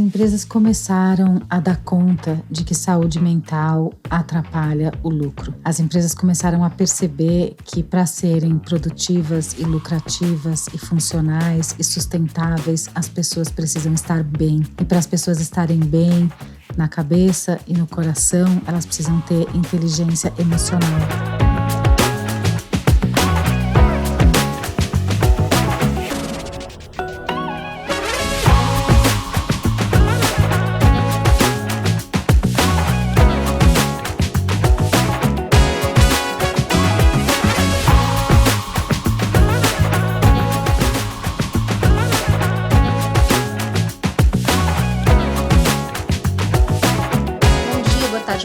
empresas começaram a dar conta de que saúde mental atrapalha o lucro. As empresas começaram a perceber que para serem produtivas e lucrativas e funcionais e sustentáveis, as pessoas precisam estar bem. E para as pessoas estarem bem na cabeça e no coração, elas precisam ter inteligência emocional.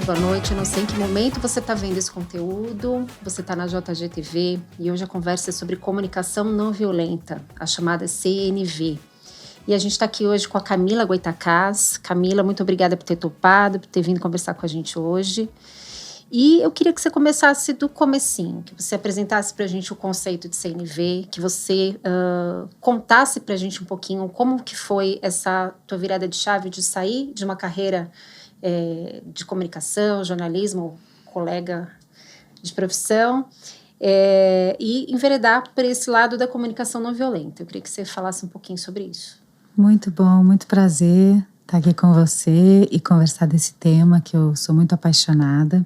Boa noite, eu não sei em que momento você está vendo esse conteúdo, você está na JGTV e hoje a conversa é sobre comunicação não violenta, a chamada CNV. E a gente está aqui hoje com a Camila Goitacazz. Camila, muito obrigada por ter topado, por ter vindo conversar com a gente hoje. E eu queria que você começasse do comecinho, que você apresentasse para a gente o conceito de CNV, que você contasse para a gente um pouquinho como que foi essa tua virada de chave de sair de uma carreira de comunicação, jornalismo, colega de profissão, e enveredar por esse lado da comunicação não violenta. Eu queria que você falasse um pouquinho sobre isso. Muito bom, muito prazer estar aqui com você e conversar desse tema que eu sou muito apaixonada.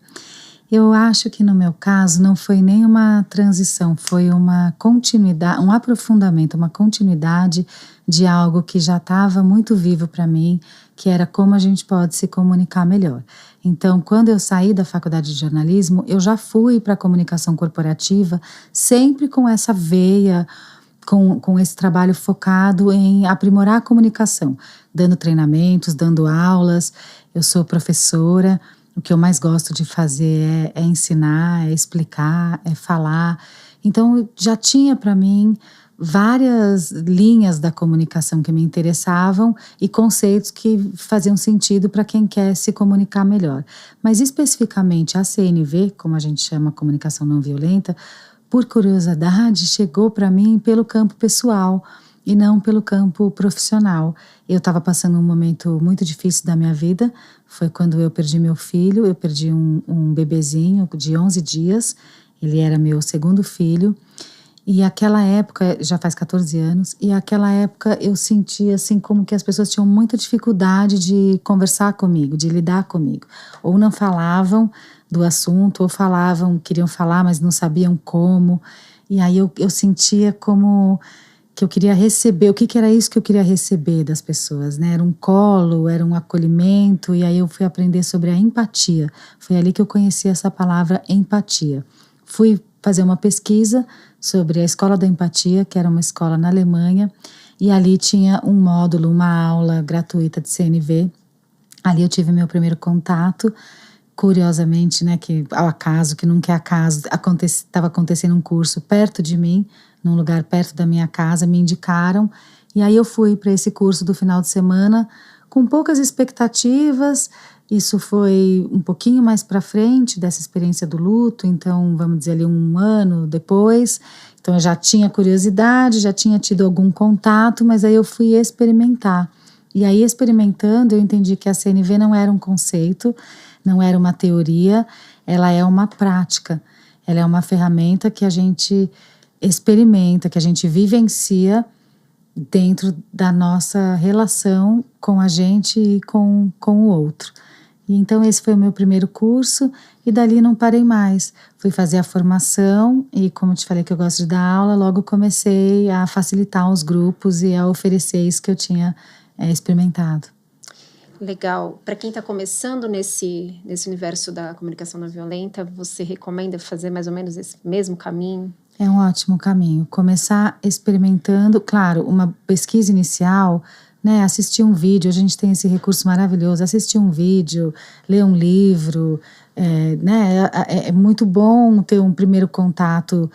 Eu acho que no meu caso não foi nem uma transição, foi uma continuidade, um aprofundamento, uma continuidade de algo que já estava muito vivo para mim, que era como a gente pode se comunicar melhor. Então, quando eu saí da faculdade de jornalismo, eu já fui para a comunicação corporativa, sempre com essa veia, com esse trabalho focado em aprimorar a comunicação, dando treinamentos, dando aulas. Eu sou professora, o que eu mais gosto de fazer é ensinar, é explicar, é falar. Então, já tinha para mim várias linhas da comunicação que me interessavam e conceitos que faziam sentido para quem quer se comunicar melhor. Mas especificamente a CNV, como a gente chama comunicação não violenta, por curiosidade, chegou para mim pelo campo pessoal e não pelo campo profissional. Eu estava passando um momento muito difícil da minha vida, foi quando eu perdi meu filho, eu perdi um bebezinho de 11 dias, ele era meu segundo filho. E aquela época, já faz 14 anos, e aquela época eu sentia assim como que as pessoas tinham muita dificuldade de conversar comigo, de lidar comigo. Ou não falavam do assunto, ou falavam, queriam falar, mas não sabiam como. E aí eu sentia como que eu queria receber, o que era isso que eu queria receber das pessoas, né? Era um colo, era um acolhimento, e aí eu fui aprender sobre a empatia. Foi ali que eu conheci essa palavra empatia. Fui fazer uma pesquisa sobre a Escola da Empatia, que era uma escola na Alemanha, e ali tinha um módulo, uma aula gratuita de CNV. Ali eu tive meu primeiro contato, curiosamente, né, que ao acaso, que nunca é acaso, estava acontecendo um curso perto de mim, num lugar perto da minha casa, me indicaram, e aí eu fui para esse curso do final de semana com poucas expectativas. Isso foi um pouquinho mais para frente dessa experiência do luto, então vamos dizer ali 1 ano depois. Então eu já tinha curiosidade, já tinha tido algum contato, mas aí eu fui experimentar. E aí experimentando eu entendi que a CNV não era um conceito, não era uma teoria, ela é uma prática. Ela é uma ferramenta que a gente experimenta, que a gente vivencia dentro da nossa relação com a gente e com o outro. E então esse foi o meu primeiro curso e dali não parei mais. Fui fazer a formação e, como eu te falei que eu gosto de dar aula, logo comecei a facilitar os grupos e a oferecer isso que eu tinha experimentado. Legal. Para quem está começando nesse universo da comunicação não violenta, você recomenda fazer mais ou menos esse mesmo caminho? É um ótimo caminho. Começar experimentando, claro, uma pesquisa inicial, né, assistir um vídeo, a gente tem esse recurso maravilhoso, assistir um vídeo, ler um livro, né, é muito bom ter um primeiro contato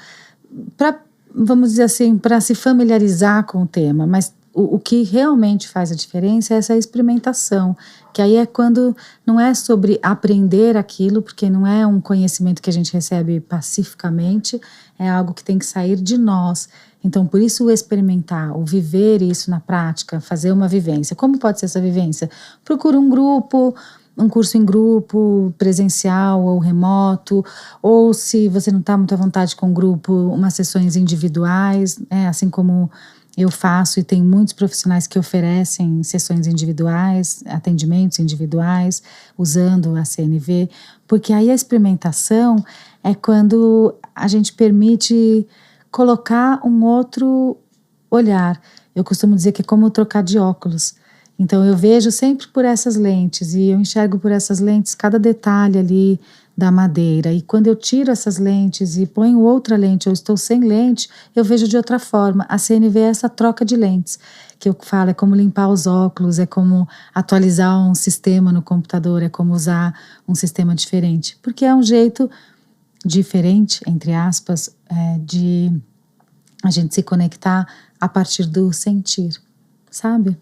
para, vamos dizer assim, para se familiarizar com o tema, mas o que realmente faz a diferença é essa experimentação, que aí é quando não é sobre aprender aquilo, porque não é um conhecimento que a gente recebe pacificamente, é algo que tem que sair de nós. Então, por isso o experimentar, o viver isso na prática, fazer uma vivência. Como pode ser essa vivência? Procura um grupo, um curso em grupo, presencial ou remoto, ou se você não está muito à vontade com o grupo, umas sessões individuais, assim como eu faço, e tem muitos profissionais que oferecem sessões individuais, atendimentos individuais, usando a CNV, porque aí a experimentação é quando a gente permite colocar um outro olhar. Eu costumo dizer que é como trocar de óculos. Então eu vejo sempre por essas lentes e eu enxergo por essas lentes cada detalhe ali da madeira. E quando eu tiro essas lentes e ponho outra lente, ou estou sem lente, eu vejo de outra forma. A CNV é essa troca de lentes, que eu falo, é como limpar os óculos, é como atualizar um sistema no computador, é como usar um sistema diferente. Porque é um jeito diferente, entre aspas, de a gente se conectar a partir do sentir, sabe?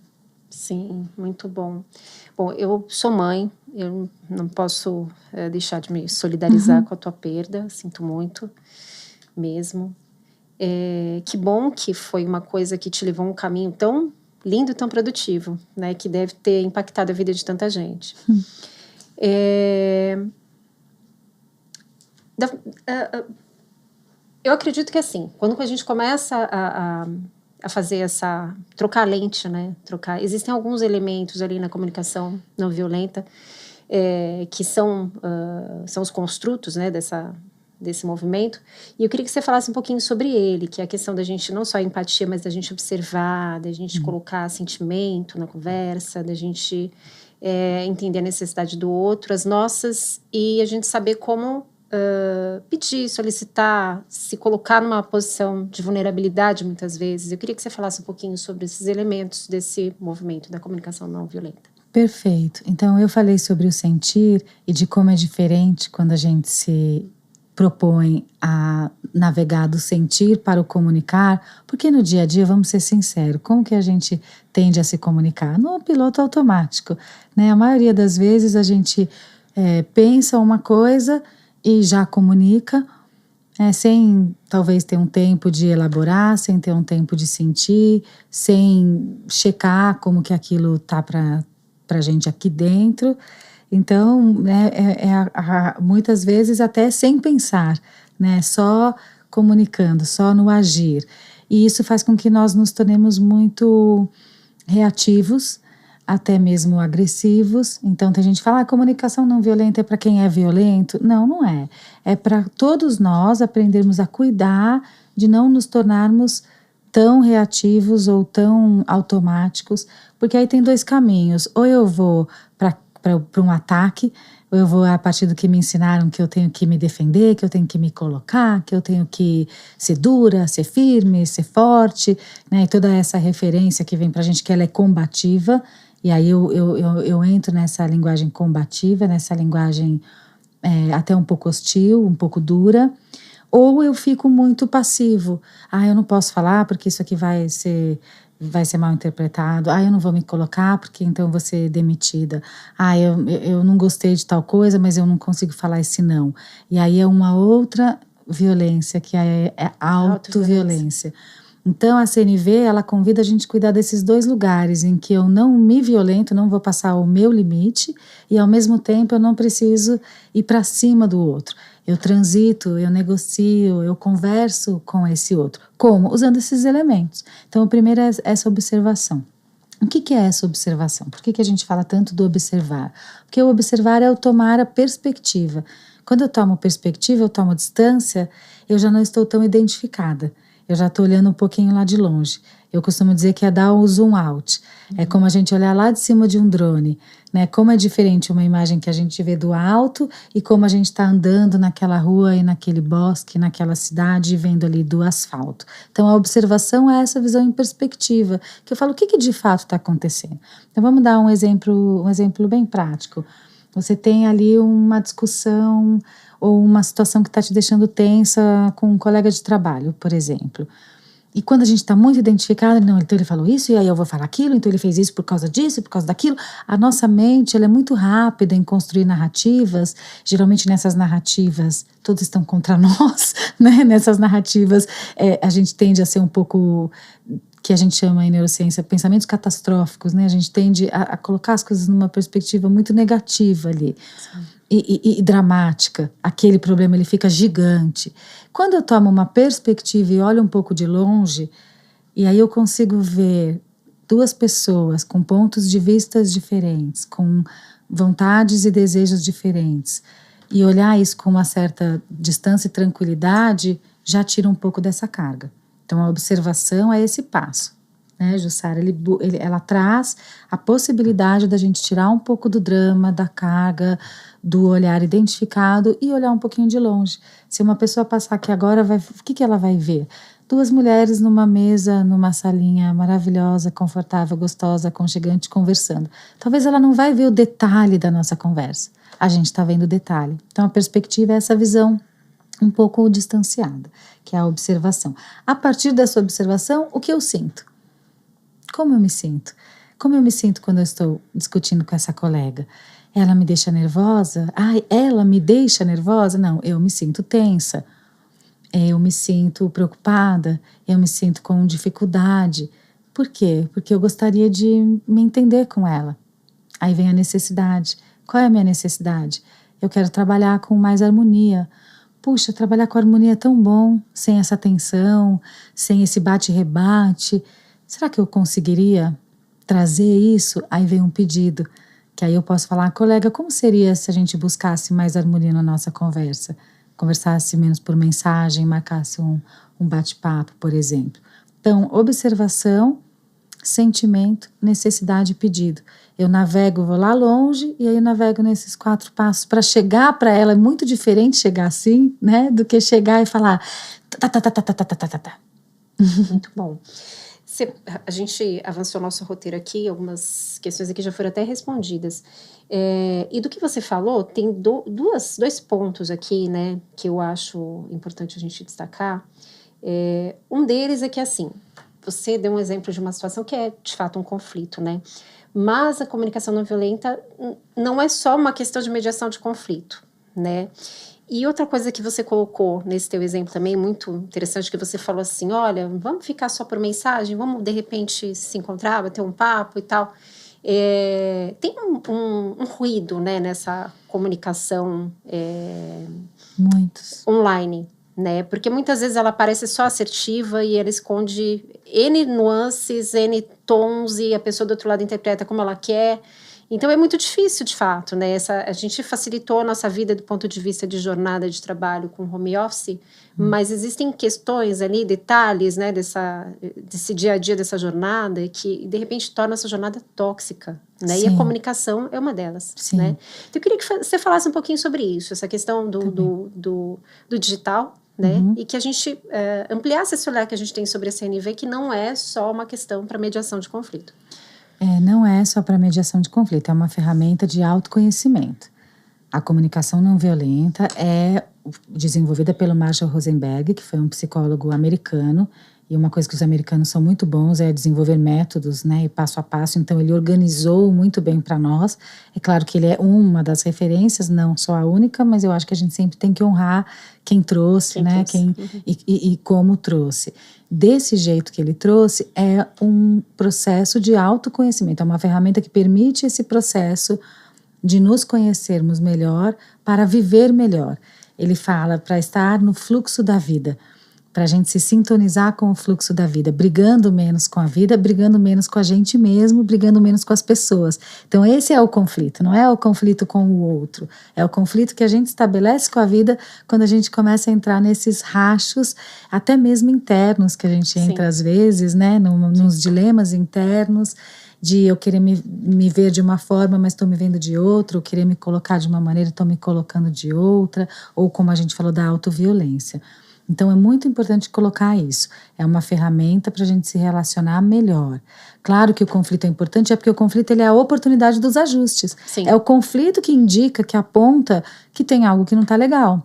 Sim, muito bom. Bom, eu sou mãe, eu não posso deixar de me solidarizar com a tua perda, sinto muito mesmo. Que bom que foi uma coisa que te levou a um caminho tão lindo e tão produtivo, né? Que deve ter impactado a vida de tanta gente. Eu acredito que assim, quando a gente começa a fazer trocar a lente, né? Existem alguns elementos ali na comunicação não violenta que são os construtos, né, desse movimento. E eu queria que você falasse um pouquinho sobre ele, que é a questão da gente não só empatia, mas da gente observar, da gente colocar sentimento na conversa, da gente entender a necessidade do outro, as nossas, e a gente saber como pedir, solicitar, se colocar numa posição de vulnerabilidade muitas vezes. Eu queria que você falasse um pouquinho sobre esses elementos desse movimento da comunicação não violenta. Perfeito. Então eu falei sobre o sentir e de como é diferente quando a gente se propõe a navegar do sentir para o comunicar, porque no dia a dia, vamos ser sinceros, como que a gente tende a se comunicar? No piloto automático, né? A maioria das vezes a gente pensa uma coisa e já comunica, sem talvez ter um tempo de elaborar, sem ter um tempo de sentir, sem checar como que aquilo tá para gente aqui dentro. Então, muitas vezes até sem pensar, né? Só comunicando, só no agir. E isso faz com que nós nos tornemos muito reativos, até mesmo agressivos. Então tem gente que fala, a comunicação não violenta é para quem é violento. Não, não é. É para todos nós aprendermos a cuidar de não nos tornarmos tão reativos ou tão automáticos, porque aí tem dois caminhos. Ou eu vou para um ataque, ou eu vou a partir do que me ensinaram que eu tenho que me defender, que eu tenho que me colocar, que eu tenho que ser dura, ser firme, ser forte, né? E toda essa referência que vem para a gente que ela é combativa. E aí eu entro nessa linguagem combativa, nessa linguagem até um pouco hostil, um pouco dura, ou eu fico muito passivo. Eu não posso falar porque isso aqui vai ser mal interpretado. Eu não vou me colocar porque então eu vou ser demitida. Eu não gostei de tal coisa, mas eu não consigo falar esse não. E aí é uma outra violência, que é a autoviolência. Então a CNV, ela convida a gente a cuidar desses dois lugares em que eu não me violento, não vou passar o meu limite e ao mesmo tempo eu não preciso ir para cima do outro. Eu transito, eu negocio, eu converso com esse outro. Como? Usando esses elementos. Então o primeiro é essa observação. O que é essa observação? Por que a gente fala tanto do observar? Porque o observar é o tomar a perspectiva. Quando eu tomo perspectiva, eu tomo distância, eu já não estou tão identificada. Eu já estou olhando um pouquinho lá de longe. Eu costumo dizer que é dar o zoom out. É como a gente olhar lá de cima de um drone, né? Como é diferente uma imagem que a gente vê do alto e como a gente está andando naquela rua e naquele bosque, naquela cidade, vendo ali do asfalto. Então a observação é essa visão em perspectiva, que eu falo, o que de fato está acontecendo? Então vamos dar um exemplo bem prático. Você tem ali uma discussão ou uma situação que está te deixando tensa com um colega de trabalho, por exemplo. E quando a gente está muito identificado, não, então ele falou isso, e aí eu vou falar aquilo, então ele fez isso por causa disso, por causa daquilo. A nossa mente, ela é muito rápida em construir narrativas. Geralmente nessas narrativas, todos estão contra nós, né? Nessas narrativas, a gente tende a ser um pouco, que a gente chama em neurociência, pensamentos catastróficos, né? A gente tende a colocar as coisas numa perspectiva muito negativa ali. E dramática. Aquele problema, ele fica gigante. Quando eu tomo uma perspectiva e olho um pouco de longe, e aí eu consigo ver duas pessoas com pontos de vistas diferentes, com vontades e desejos diferentes, e olhar isso com uma certa distância e tranquilidade, já tira um pouco dessa carga. Então a observação é esse passo, né, Jussara? Ela traz a possibilidade da gente tirar um pouco do drama, da carga, do olhar identificado e olhar um pouquinho de longe. Se uma pessoa passar aqui agora, o que ela vai ver? Duas mulheres numa mesa, numa salinha maravilhosa, confortável, gostosa, aconchegante, conversando. Talvez ela não vai ver o detalhe da nossa conversa. A gente está vendo o detalhe. Então a perspectiva é essa visão um pouco distanciada, que é a observação. A partir dessa observação, o que eu sinto? Como eu me sinto? Como eu me sinto quando eu estou discutindo com essa colega? Ela me deixa nervosa? Ai, ela me deixa nervosa? Não, eu me sinto tensa. Eu me sinto preocupada. Eu me sinto com dificuldade. Por quê? Porque eu gostaria de me entender com ela. Aí vem a necessidade. Qual é a minha necessidade? Eu quero trabalhar com mais harmonia. Puxa, trabalhar com harmonia é tão bom, sem essa tensão, sem esse bate-rebate. Será que eu conseguiria trazer isso? Aí vem um pedido, que aí eu posso falar, colega, como seria se a gente buscasse mais harmonia na nossa conversa? Conversasse menos por mensagem, marcasse um bate-papo, por exemplo. Então, observação, sentimento, necessidade e pedido. Eu navego, vou lá longe e aí eu navego nesses 4 passos para chegar para ela. É muito diferente chegar assim, né, do que chegar e falar tá. Muito bom. A gente avançou nosso roteiro aqui, algumas questões aqui já foram até respondidas. E do que você falou, tem dois pontos aqui, né, que eu acho importante a gente destacar. Um deles é que, assim, você deu um exemplo de uma situação que é, de fato, um conflito, né? Mas a comunicação não violenta não é só uma questão de mediação de conflito, né? E outra coisa que você colocou nesse teu exemplo também, muito interessante, que você falou assim, olha, vamos ficar só por mensagem, vamos de repente se encontrar, bater um papo e tal. Tem um ruído, né, nessa comunicação Muitos. online, né? Porque muitas vezes ela parece só assertiva e ela esconde N nuances, N tons e a pessoa do outro lado interpreta como ela quer. Então é muito difícil, de fato, né? A gente facilitou a nossa vida do ponto de vista de jornada de trabalho com home office, mas existem questões ali, detalhes, né, desse dia a dia dessa jornada que de repente torna essa jornada tóxica, né? Sim. E a comunicação é uma delas, sim, né? Então eu queria que você falasse um pouquinho sobre isso, essa questão do digital, né? E que a gente ampliasse esse olhar que a gente tem sobre a CNV, que não é só uma questão para mediação de conflito. Não é só para mediação de conflito, é uma ferramenta de autoconhecimento. A comunicação não violenta é desenvolvida pelo Marshall Rosenberg, que foi um psicólogo americano, e uma coisa que os americanos são muito bons é desenvolver métodos, né, e passo a passo. Então ele organizou muito bem para nós. É claro que ele é uma das referências, não só a única, mas eu acho que a gente sempre tem que honrar quem trouxe, né, e como trouxe. Desse jeito que ele trouxe, é um processo de autoconhecimento, é uma ferramenta que permite esse processo de nos conhecermos melhor para viver melhor. Ele fala para estar no fluxo da vida, para a gente se sintonizar com o fluxo da vida, brigando menos com a vida, brigando menos com a gente mesmo, brigando menos com as pessoas. Então esse é o conflito, não é o conflito com o outro, é o conflito que a gente estabelece com a vida quando a gente começa a entrar nesses rachos, até mesmo internos, que a gente entra às vezes, né, nos dilemas internos, de eu querer me ver de uma forma, mas estou me vendo de outra, ou querer me colocar de uma maneira e estou me colocando de outra, ou como a gente falou da autoviolência. Então é muito importante colocar isso. É uma ferramenta para a gente se relacionar melhor. Claro que o conflito é importante, é porque o conflito ele é a oportunidade dos ajustes. Sim. É o conflito que indica, que aponta que tem algo que não está legal.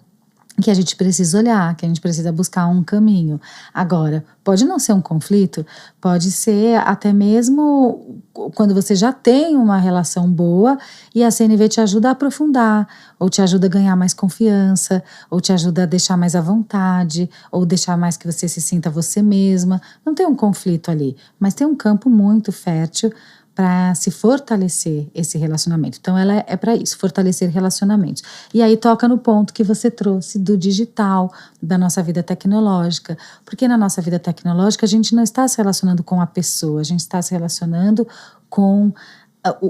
que a gente precisa olhar, que a gente precisa buscar um caminho. Agora, pode não ser um conflito, pode ser até mesmo quando você já tem uma relação boa e a CNV te ajuda a aprofundar, ou te ajuda a ganhar mais confiança, ou te ajuda a deixar mais à vontade, ou deixar mais que você se sinta você mesma. Não tem um conflito ali, mas tem um campo muito fértil para se fortalecer esse relacionamento. Então ela é para isso, fortalecer relacionamentos. E aí toca no ponto que você trouxe do digital, da nossa vida tecnológica, porque na nossa vida tecnológica a gente não está se relacionando com a pessoa, a gente está se relacionando com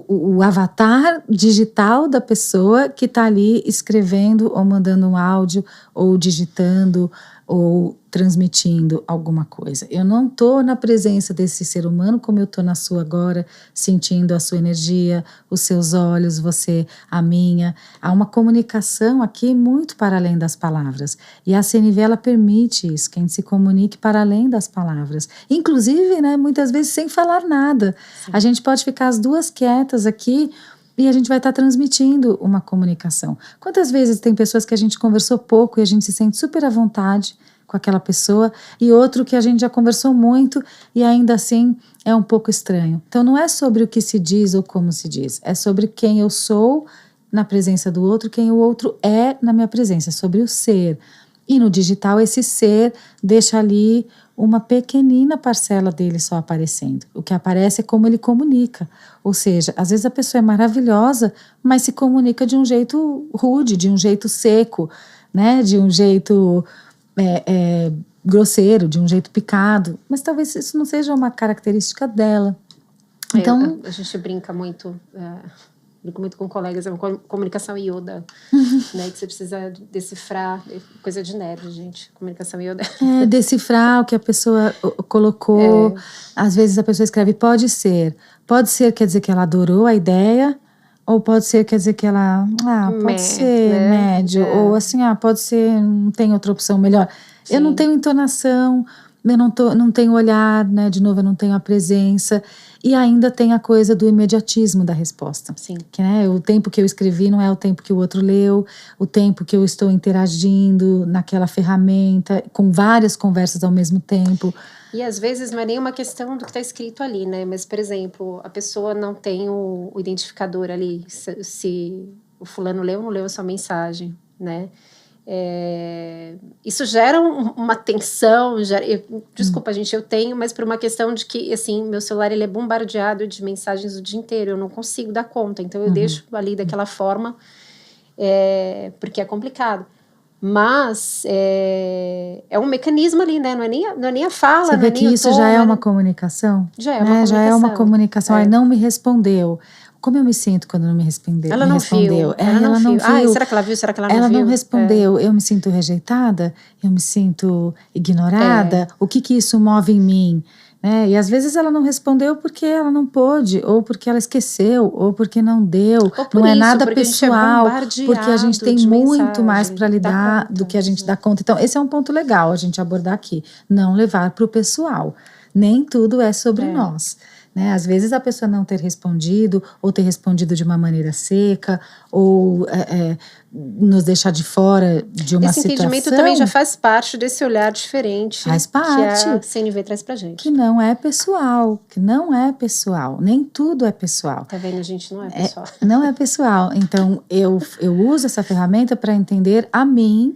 o avatar digital da pessoa que está ali escrevendo ou mandando um áudio ou digitando ou transmitindo alguma coisa. Eu não estou na presença desse ser humano como eu estou na sua agora, sentindo a sua energia, os seus olhos, você, a minha. Há uma comunicação aqui muito para além das palavras. E a CNV, ela permite isso, que a gente se comunique para além das palavras. Inclusive, né, muitas vezes sem falar nada. Sim. A gente pode ficar as duas quietas aqui e a gente vai estar transmitindo uma comunicação. Quantas vezes tem pessoas que a gente conversou pouco e a gente se sente super à vontade com aquela pessoa, e outro que a gente já conversou muito e ainda assim é um pouco estranho. Então não é sobre o que se diz ou como se diz, é sobre quem eu sou na presença do outro, quem o outro é na minha presença, é sobre o ser. E no digital esse ser deixa ali uma pequenina parcela dele só aparecendo. O que aparece é como ele comunica. Ou seja, às vezes a pessoa é maravilhosa, mas se comunica de um jeito rude, de um jeito seco, né? De um jeito grosseiro, de um jeito picado. Mas talvez isso não seja uma característica dela. Então, a gente brinca muito... brinco muito com colegas, é uma comunicação Yoda, né, que você precisa decifrar, coisa de nerd, gente, comunicação Yoda. Decifrar o que a pessoa colocou, às vezes a pessoa escreve pode ser quer dizer que ela adorou a ideia, ou pode ser quer dizer que ela, pode ser, né? Médio, ou assim, pode ser, não tem outra opção melhor. Sim. Eu não tenho entonação, eu não tenho olhar, né, de novo, eu não tenho a presença. E ainda tem a coisa do imediatismo da resposta. Sim. Que, né, o tempo que eu escrevi não é o tempo que o outro leu, o tempo que eu estou interagindo naquela ferramenta, com várias conversas ao mesmo tempo. E às vezes não é nem uma questão do que está escrito ali, né? Mas, por exemplo, a pessoa não tem o identificador ali, se o fulano leu ou não leu a sua mensagem, né? Isso gera uma tensão, desculpa gente, eu tenho, mas por uma questão de que assim, meu celular ele é bombardeado de mensagens o dia inteiro, eu não consigo dar conta, então eu deixo ali daquela forma, porque é complicado, mas é um mecanismo ali, né? Não é nem a fala. Você vê que isso já é uma comunicação? Já é uma comunicação. Já é uma comunicação. Aí não me respondeu. Como eu me sinto quando não me respondeu? Ela não viu. Ela não viu. Será que ela viu? Será que ela não viu? Ela não respondeu. Eu me sinto rejeitada? Eu me sinto ignorada? O que isso move em mim? E às vezes ela não respondeu porque ela não pôde, ou porque ela esqueceu, ou porque não deu. Não é nada pessoal, porque a gente tem muito mais para lidar do que a gente dá conta. Então, esse é um ponto legal a gente abordar aqui. Não levar para o pessoal. Nem tudo é sobre nós. Às vezes a pessoa não ter respondido, ou ter respondido de uma maneira seca, ou nos deixar de fora de uma situação. Esse entendimento também já faz parte desse olhar diferente. Faz parte. Que a CNV traz pra gente. Que não é pessoal, nem tudo é pessoal. Tá vendo, gente? Não é pessoal. Não é pessoal. Então, eu uso essa ferramenta para entender a mim,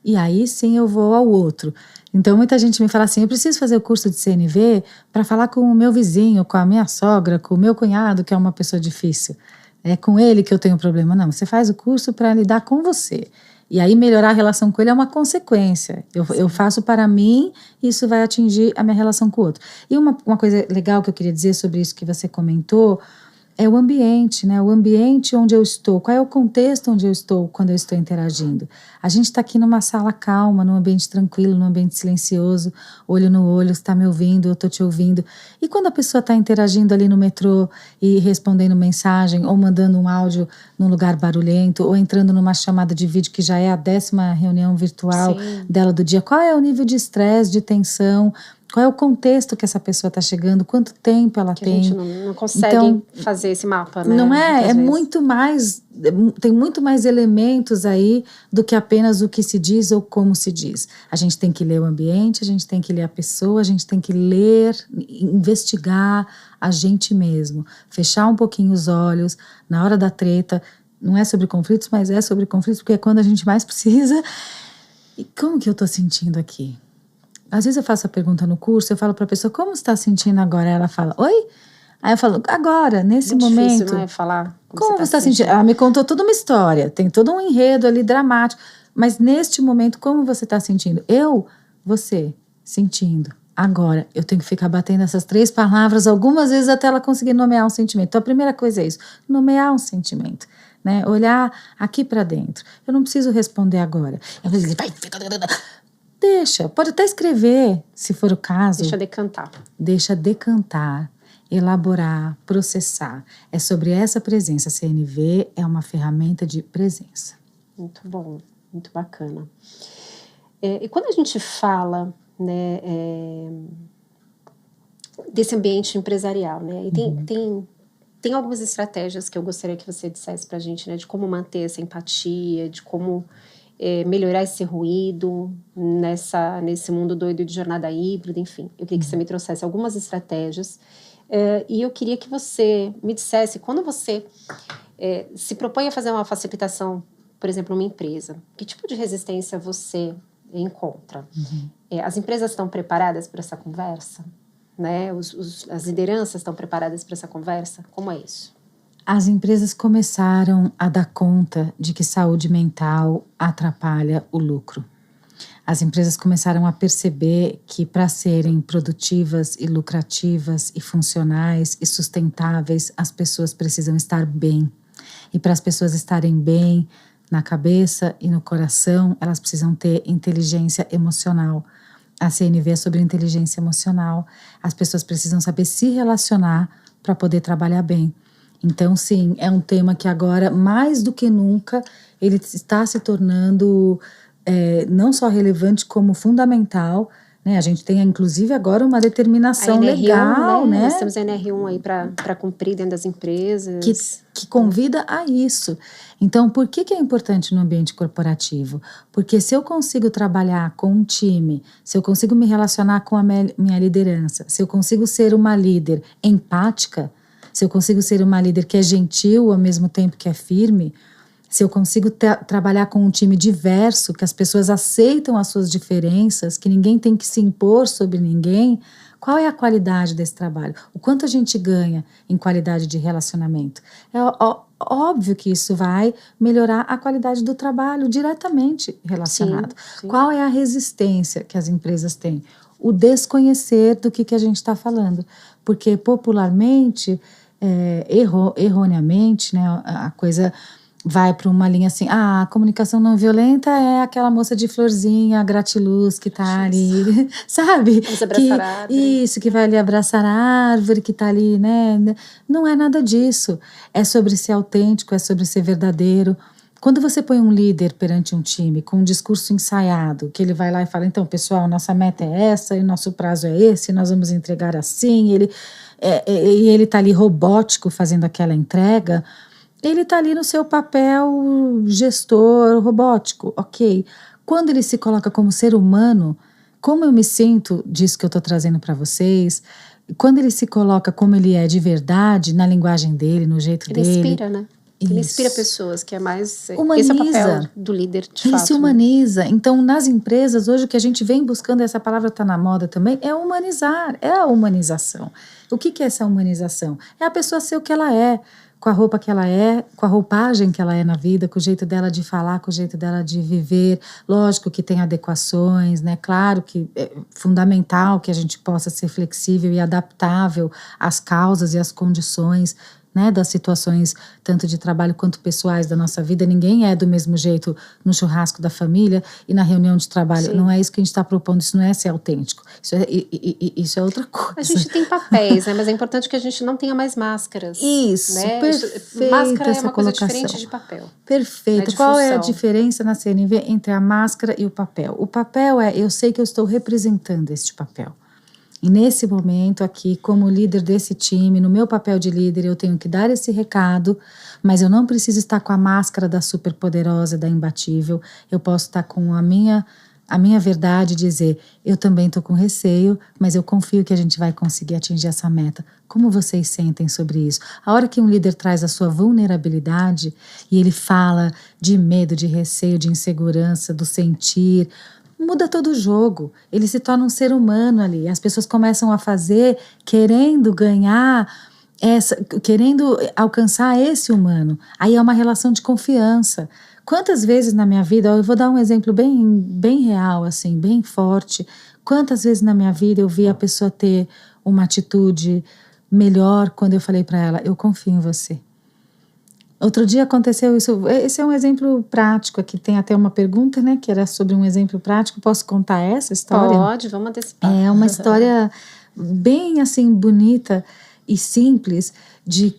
e aí sim eu vou ao outro. Então, muita gente me fala assim, eu preciso fazer o curso de CNV para falar com o meu vizinho, com a minha sogra, com o meu cunhado, que é uma pessoa difícil. É com ele que eu tenho problema. Não, você faz o curso para lidar com você. E aí, melhorar a relação com ele é uma consequência. Eu faço para mim, e isso vai atingir a minha relação com o outro. E uma coisa legal que eu queria dizer sobre isso que você comentou, é o ambiente, né? O ambiente onde eu estou. Qual é o contexto onde eu estou quando eu estou interagindo? A gente está aqui numa sala calma, num ambiente tranquilo, num ambiente silencioso, olho no olho, você está me ouvindo, eu estou te ouvindo. E quando a pessoa está interagindo ali no metrô e respondendo mensagem, ou mandando um áudio num lugar barulhento, ou entrando numa chamada de vídeo que já é a 10ª reunião virtual dela do dia, qual é o nível de estresse, de tensão? Qual é o contexto que essa pessoa está chegando? Quanto tempo ela tem? A gente não consegue então, fazer esse mapa, né? Não é? É muito mais... Tem muito mais elementos aí do que apenas o que se diz ou como se diz. A gente tem que ler o ambiente, a gente tem que ler a pessoa, a gente tem que ler, investigar a gente mesmo. Fechar um pouquinho os olhos na hora da treta. Não é sobre conflitos, mas é sobre conflitos, porque é quando a gente mais precisa. E como que eu tô sentindo aqui? Às vezes eu faço a pergunta no curso, eu falo para a pessoa, como você está sentindo agora? Ela fala, oi? Aí eu falo, agora, nesse momento. Difícil, não é? Falar como você está sentindo? Ela me contou toda uma história, tem todo um enredo ali dramático, mas neste momento, como você está sentindo? Você, sentindo. Agora, eu tenho que ficar batendo essas 3 palavras algumas vezes até ela conseguir nomear um sentimento. Então, a primeira coisa é isso, nomear um sentimento. Né? Olhar aqui para dentro. Eu não preciso responder agora. Eu vou dizer, vai, fica... Deixa, pode até escrever, se for o caso. Deixa decantar. Deixa decantar, elaborar, processar. É sobre essa presença. A CNV é uma ferramenta de presença. Muito bom, muito bacana. E quando a gente fala, né, desse ambiente empresarial, né, e tem algumas estratégias que eu gostaria que você dissesse pra gente, né, de como manter essa empatia, de como melhorar esse ruído nesse mundo doido de jornada híbrida, enfim. Eu queria que você me trouxesse algumas estratégias e eu queria que você me dissesse, quando você se propõe a fazer uma facilitação, por exemplo, numa empresa, que tipo de resistência você encontra? As empresas estão preparadas para essa conversa? Né? As lideranças estão preparadas para essa conversa? Como é isso? As empresas começaram a dar conta de que saúde mental atrapalha o lucro. As empresas começaram a perceber que para serem produtivas e lucrativas e funcionais e sustentáveis, as pessoas precisam estar bem. E para as pessoas estarem bem na cabeça e no coração, elas precisam ter inteligência emocional. A CNV é sobre inteligência emocional. As pessoas precisam saber se relacionar para poder trabalhar bem. Então, sim, é um tema que agora, mais do que nunca, ele está se tornando não só relevante, como fundamental. Né? A gente tem, inclusive, agora uma determinação NR1, legal. Né? Nós temos a NR1 aí para cumprir dentro das empresas. Que convida a isso. Então, por que é importante no ambiente corporativo? Porque se eu consigo trabalhar com um time, se eu consigo me relacionar com a minha liderança, se eu consigo ser uma líder empática, se eu consigo ser uma líder que é gentil ao mesmo tempo que é firme, se eu consigo trabalhar com um time diverso, que as pessoas aceitam as suas diferenças, que ninguém tem que se impor sobre ninguém, qual é a qualidade desse trabalho? O quanto a gente ganha em qualidade de relacionamento? É óbvio que isso vai melhorar a qualidade do trabalho diretamente relacionado. Sim. Qual é a resistência que as empresas têm? O desconhecer do que a gente está falando. Porque popularmente... erroneamente, né, a coisa vai para uma linha assim, a comunicação não violenta é aquela moça de florzinha, gratiluz que tá ali, sabe? Vamos abraçar a árvore. Isso, que vai ali abraçar a árvore, que tá ali, né? Não é nada disso. É sobre ser autêntico, é sobre ser verdadeiro. Quando você põe um líder perante um time com um discurso ensaiado, que ele vai lá e fala, então, pessoal, nossa meta é essa, e nosso prazo é esse, nós vamos entregar assim, e ele está ali robótico fazendo aquela entrega, ele está ali no seu papel gestor robótico, ok. Quando ele se coloca como ser humano, como eu me sinto disso que eu estou trazendo para vocês, quando ele se coloca como ele é de verdade, na linguagem dele, no jeito dele. Ele inspira, né? Ele inspira pessoas, que é mais... Humaniza. Esse é o papel do líder, de fato. Ele se humaniza. Né? Então, nas empresas, hoje o que a gente vem buscando, essa palavra está na moda também, é humanizar, é a humanização. O que é essa humanização? É a pessoa ser o que ela é, com a roupa que ela é, com a roupagem que ela é na vida, com o jeito dela de falar, com o jeito dela de viver. Lógico que tem adequações, né? Claro que é fundamental que a gente possa ser flexível e adaptável às causas e às condições, né, das situações tanto de trabalho quanto pessoais da nossa vida. Ninguém é do mesmo jeito no churrasco da família e na reunião de trabalho. Sim. Não é isso que a gente está propondo, isso não é ser autêntico, isso é outra coisa. A gente tem papéis, né, mas é importante que a gente não tenha mais máscaras. Isso, né? Perfeita máscara é uma coisa colocação. Diferente de papel. Perfeito. Né, qual é a diferença na CNV entre a máscara e o papel? O papel é, eu sei que eu estou representando este papel. E nesse momento aqui, como líder desse time, no meu papel de líder, eu tenho que dar esse recado, mas eu não preciso estar com a máscara da superpoderosa, da imbatível. Eu posso estar com a minha verdade, dizer, eu também estou com receio, mas eu confio que a gente vai conseguir atingir essa meta. Como vocês sentem sobre isso? A hora que um líder traz a sua vulnerabilidade e ele fala de medo, de receio, de insegurança, do sentir, muda todo o jogo. Ele se torna um ser humano ali. As pessoas começam a fazer querendo ganhar, querendo alcançar esse humano. Aí é uma relação de confiança. Quantas vezes na minha vida, eu vou dar um exemplo bem real, assim, bem forte. Quantas vezes na minha vida eu vi a pessoa ter uma atitude melhor quando eu falei para ela, eu confio em você. Outro dia aconteceu isso, esse é um exemplo prático, aqui tem até uma pergunta, né, que era sobre um exemplo prático, posso contar essa história? Pode, vamos antecipar. É uma história bem assim bonita e simples de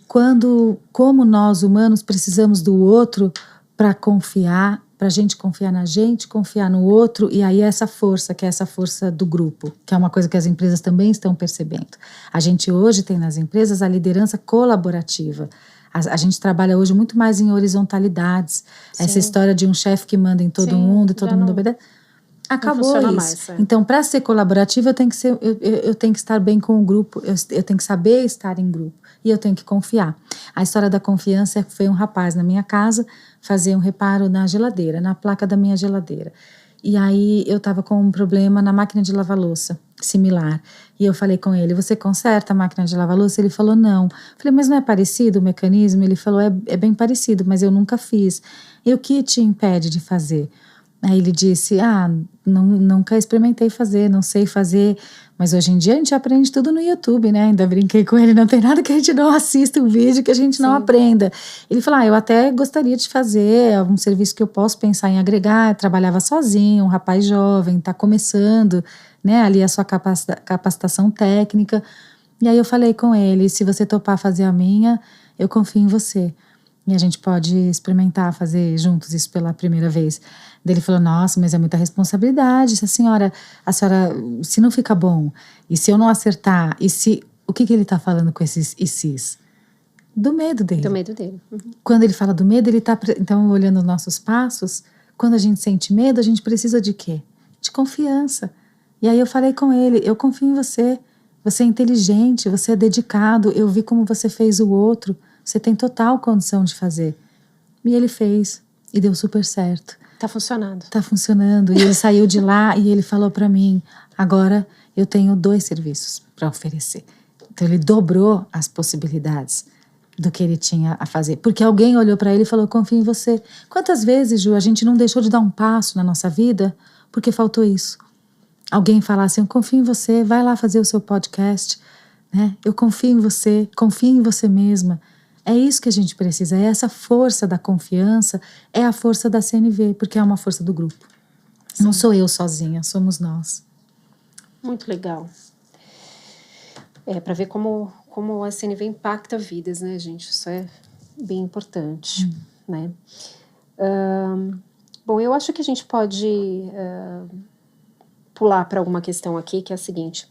como nós humanos precisamos do outro para confiar, para a gente confiar na gente, confiar no outro, e aí essa força, que é essa força do grupo, que é uma coisa que as empresas também estão percebendo. A gente hoje tem nas empresas a liderança colaborativa. A gente trabalha hoje muito mais em horizontalidades. Sim. Essa história de um chefe que manda em todo mundo e todo mundo obedece. Acabou isso. Mais, Então, para ser colaborativa, eu tenho que estar bem com o grupo, eu tenho que saber estar em grupo e eu tenho que confiar. A história da confiança foi um rapaz na minha casa fazer um reparo na geladeira, na placa da minha geladeira. E aí eu estava com um problema na máquina de lavar louça, similar. E eu falei com ele, você conserta a máquina de lavar louça? Ele falou, não. Falei, mas não é parecido o mecanismo? Ele falou, é bem parecido, mas eu nunca fiz. E o que te impede de fazer? Aí ele disse, nunca experimentei fazer, não sei fazer, mas hoje em dia a gente aprende tudo no YouTube, né? Ainda brinquei com ele, não tem nada que a gente não assista um vídeo que a gente não aprenda. Ele falou, eu até gostaria de fazer, é um serviço que eu posso pensar em agregar, eu trabalhava sozinho, um rapaz jovem, tá começando, né, ali a sua capacitação técnica. E aí eu falei com ele, se você topar fazer a minha, eu confio em você. E a gente pode experimentar fazer juntos isso pela primeira vez. Daí ele falou, nossa, mas é muita responsabilidade. Se a senhora, se não fica bom, e se eu não acertar, o que ele está falando com esses "sis"? Do medo dele. Do medo dele. Uhum. Quando ele fala do medo, ele está, então, olhando os nossos passos, quando a gente sente medo, a gente precisa de quê? De confiança. E aí eu falei com ele, eu confio em você, você é inteligente, você é dedicado, eu vi como você fez o outro, você tem total condição de fazer. E ele fez, e deu super certo. Tá funcionando. Tá funcionando. E ele saiu de lá e ele falou para mim, agora eu tenho 2 serviços para oferecer. Então ele dobrou as possibilidades do que ele tinha a fazer. Porque alguém olhou para ele e falou, confio em você. Quantas vezes, Ju, a gente não deixou de dar um passo na nossa vida porque faltou isso? Alguém falasse, eu confio em você, vai lá fazer o seu podcast, né? Eu confio em você mesma. É isso que a gente precisa, é essa força da confiança, é a força da CNV, porque é uma força do grupo. Sim. Não sou eu sozinha, somos nós. Muito legal. Para ver como a CNV impacta vidas, né, gente? Isso é bem importante, né? Bom, eu acho que a gente pode pular para alguma questão aqui, que é a seguinte.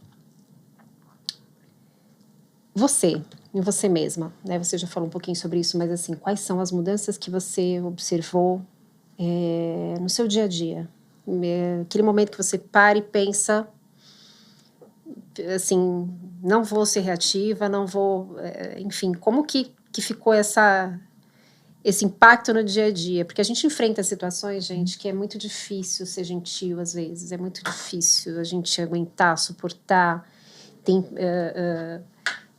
Em você mesma, né? Você já falou um pouquinho sobre isso, mas assim, quais são as mudanças que você observou no seu dia a dia? Aquele momento que você para e pensa, assim, não vou ser reativa, não vou... enfim, como que ficou esse impacto no dia a dia? Porque a gente enfrenta situações, gente, que é muito difícil ser gentil às vezes, é muito difícil a gente aguentar, suportar, tem...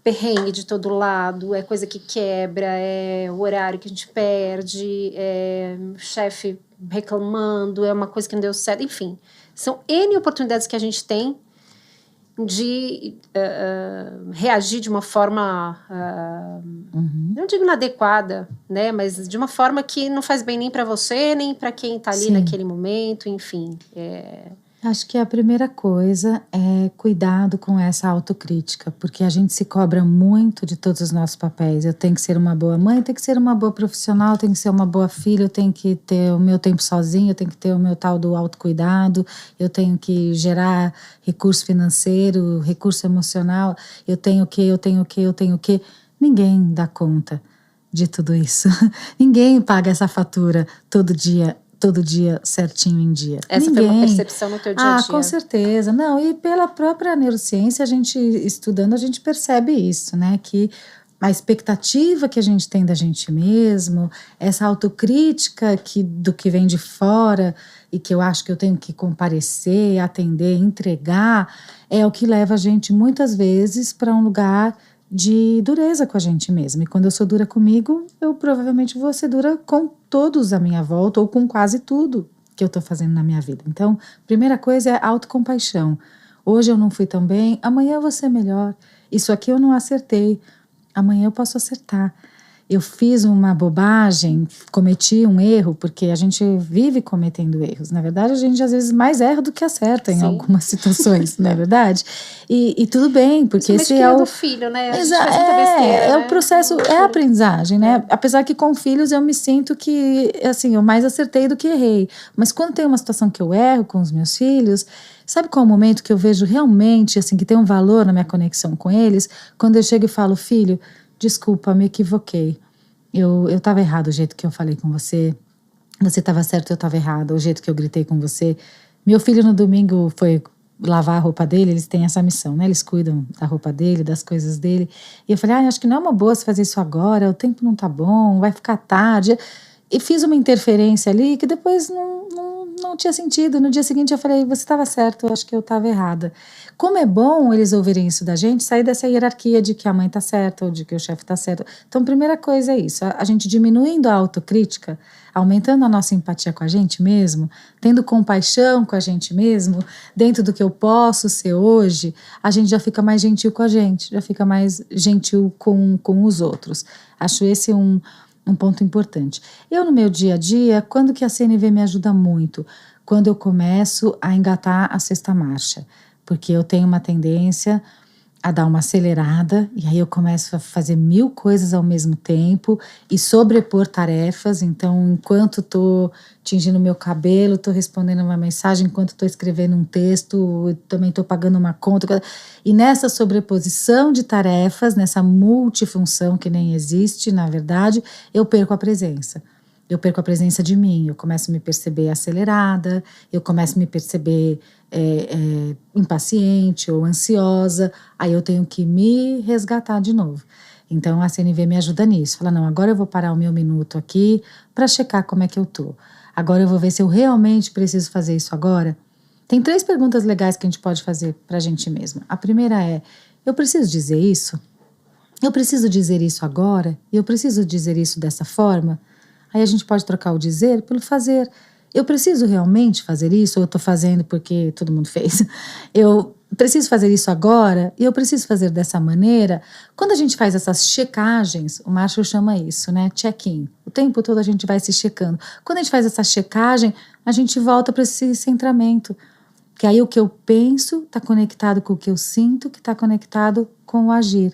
perrengue de todo lado, é coisa que quebra, é o horário que a gente perde, é o chefe reclamando, é uma coisa que não deu certo, enfim. São N oportunidades que a gente tem de reagir de uma forma, não digo inadequada, né, mas de uma forma que não faz bem nem para você, nem para quem está ali naquele momento, enfim. Acho que a primeira coisa é cuidado com essa autocrítica, porque a gente se cobra muito de todos os nossos papéis. Eu tenho que ser uma boa mãe, eu tenho que ser uma boa profissional, eu tenho que ser uma boa filha, eu tenho que ter o meu tempo sozinha, eu tenho que ter o meu tal do autocuidado, eu tenho que gerar recurso financeiro, recurso emocional, eu tenho que, eu tenho que, eu tenho que. Ninguém dá conta de tudo isso. Ninguém paga essa fatura todo dia certinho em dia. Essa Ninguém. foi uma percepção no teu dia a dia? Com certeza. Não, e pela própria neurociência, a gente estudando, a gente percebe isso, né? Que a expectativa que a gente tem da gente mesmo, essa autocrítica do que vem de fora e que eu acho que eu tenho que comparecer, atender, entregar, é o que leva a gente muitas vezes para um lugar de dureza com a gente mesmo. E quando eu sou dura comigo, eu provavelmente vou ser dura com todos à minha volta ou com quase tudo que eu estou fazendo na minha vida. Então, primeira coisa é autocompaixão. Hoje eu não fui tão bem, amanhã eu vou ser melhor. Isso aqui eu não acertei, amanhã eu posso acertar. Eu fiz uma bobagem, cometi um erro, porque a gente vive cometendo erros. Na verdade, a gente às vezes mais erra do que acerta em algumas situações, não é verdade? E tudo bem, porque esse é o... do filho, né? A gente faz muita besteira, é né? o processo, é a aprendizagem, né? Apesar que com filhos eu me sinto que, assim, eu mais acertei do que errei. Mas quando tem uma situação que eu erro com os meus filhos, sabe qual é o momento que eu vejo realmente, assim, que tem um valor na minha conexão com eles? Quando eu chego e falo, filho, desculpa, me equivoquei. Eu estava errado o jeito que eu falei com você. Você estava certo, eu estava errado. O jeito que eu gritei com você. Meu filho no domingo foi lavar a roupa dele. Eles têm essa missão, né? Eles cuidam da roupa dele, das coisas dele. E eu falei, acho que não é uma boa você fazer isso agora. O tempo não tá bom, vai ficar tarde. E fiz uma interferência ali que depois não tinha sentido. No dia seguinte eu falei, você estava certo, eu acho que eu estava errada. Como é bom eles ouvirem isso da gente, sair dessa hierarquia de que a mãe está certa ou de que o chefe está certo. Então, primeira coisa é isso, a gente diminuindo a autocrítica, aumentando a nossa empatia com a gente mesmo, tendo compaixão com a gente mesmo, dentro do que eu posso ser hoje, a gente já fica mais gentil com a gente, já fica mais gentil com os outros. Acho esse um ponto importante. Eu, no meu dia a dia, quando que a CNV me ajuda muito? Quando eu começo a engatar a sexta marcha. Porque eu tenho uma tendência a dar uma acelerada e aí eu começo a fazer 1000 coisas ao mesmo tempo e sobrepor tarefas. Então, enquanto estou tingindo meu cabelo, estou respondendo uma mensagem, enquanto estou escrevendo um texto, também estou pagando uma conta. E nessa sobreposição de tarefas, nessa multifunção que nem existe, na verdade, eu perco a presença. Eu perco a presença de mim, eu começo a me perceber acelerada, eu começo a me perceber impaciente ou ansiosa, aí eu tenho que me resgatar de novo. Então a CNV me ajuda nisso, fala, não, agora eu vou parar o meu minuto aqui para checar como é que eu tô. Agora eu vou ver se eu realmente preciso fazer isso agora. Tem 3 perguntas legais que a gente pode fazer pra gente mesma. A primeira é, eu preciso dizer isso? Eu preciso dizer isso agora? Eu preciso dizer isso dessa forma? Aí a gente pode trocar o dizer pelo fazer. Eu preciso realmente fazer isso ou eu estou fazendo porque todo mundo fez? Eu preciso fazer isso agora e eu preciso fazer dessa maneira? Quando a gente faz essas checagens, o Marshall chama isso, né? Check-in. O tempo todo a gente vai se checando. Quando a gente faz essa checagem, a gente volta para esse centramento. Que aí o que eu penso está conectado com o que eu sinto, que está conectado com o agir.